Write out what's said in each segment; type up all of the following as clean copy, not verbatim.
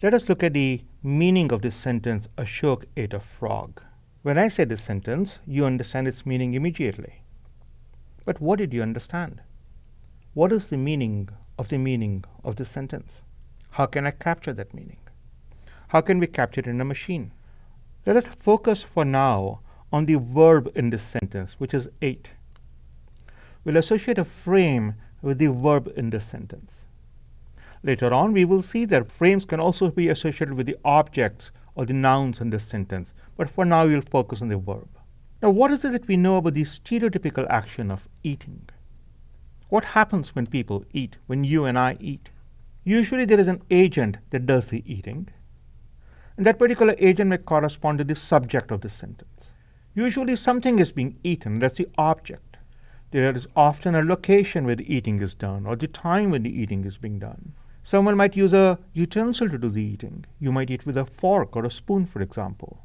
Let us look at the meaning of this sentence, Ashok ate a frog. When I say this sentence, you understand its meaning immediately. But what did you understand? What is the meaning of this sentence? How can I capture that meaning? How can we capture it in a machine? Let us focus for now on the verb in this sentence, which is ate. We'll associate a frame with the verb in this sentence. Later on, we will see that frames can also be associated with the objects or the nouns in this sentence. But for now, we'll focus on the verb. Now, what is it that we know about the stereotypical action of eating? What happens when people eat, when you and I eat? Usually, there is an agent that does the eating. And that particular agent may correspond to the subject of the sentence. Usually, something is being eaten. That's the object. There is often a location where the eating is done or the time when the eating is being done. Someone might use a utensil to do the eating. You might eat with a fork or a spoon, for example.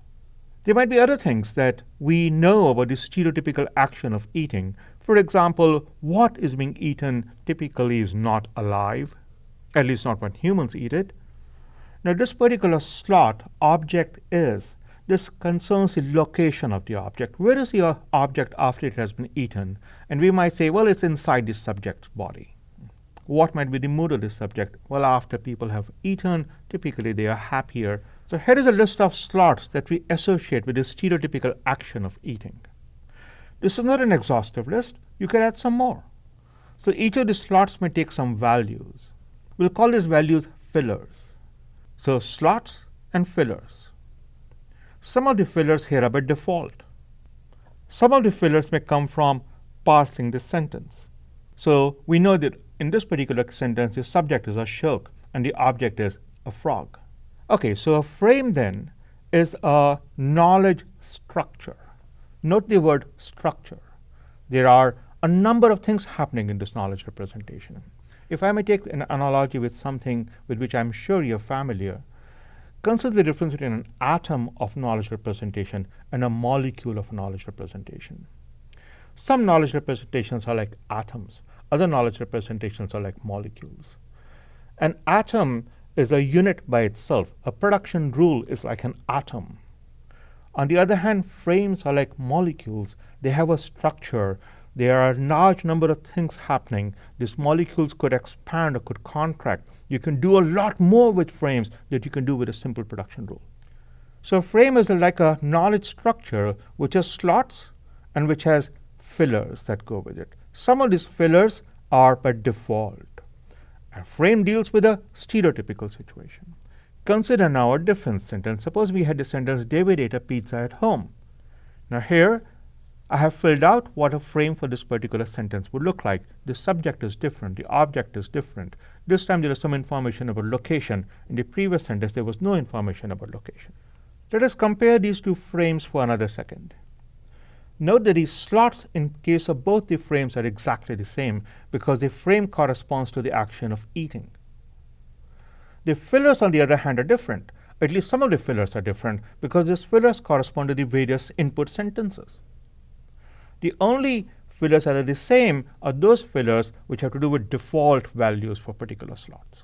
There might be other things that we know about the stereotypical action of eating. For example, what is being eaten typically is not alive, at least not when humans eat it. Now, this particular slot object is, this concerns the location of the object. Where is the object after it has been eaten? And we might say, well, it's inside the subject's body. What might be the mood of the subject? Well, after people have eaten, typically they are happier. So here is a list of slots that we associate with the stereotypical action of eating. This is not an exhaustive list. You can add some more. So each of the slots may take some values. We'll call these values fillers. So slots and fillers. Some of the fillers here are by default. Some of the fillers may come from parsing the sentence. So we know that in this particular sentence, the subject is Ashok and the object is a frog. Okay, so a frame then is a knowledge structure. Note the word structure. There are a number of things happening in this knowledge representation. If I may take an analogy with something with which I'm sure you're familiar, consider the difference between an atom of knowledge representation and a molecule of knowledge representation. Some knowledge representations are like atoms. Other knowledge representations are like molecules. An atom is a unit by itself. A production rule is like an atom. On the other hand, frames are like molecules. They have a structure. There are a large number of things happening. These molecules could expand or could contract. You can do a lot more with frames than you can do with a simple production rule. So a frame is like a knowledge structure which has slots and which has fillers that go with it. Some of these fillers are by default. A frame deals with a stereotypical situation. Consider now a different sentence. Suppose we had the sentence, David ate a pizza at home. Now here, I have filled out what a frame for this particular sentence would look like. The subject is different. The object is different. This time there is some information about location. In the previous sentence, there was no information about location. Let us compare these two frames for another second. Note that these slots in case of both the frames are exactly the same because the frame corresponds to the action of eating. The fillers, on the other hand, are different. At least some of the fillers are different because these fillers correspond to the various input sentences. The only fillers that are the same are those fillers which have to do with default values for particular slots.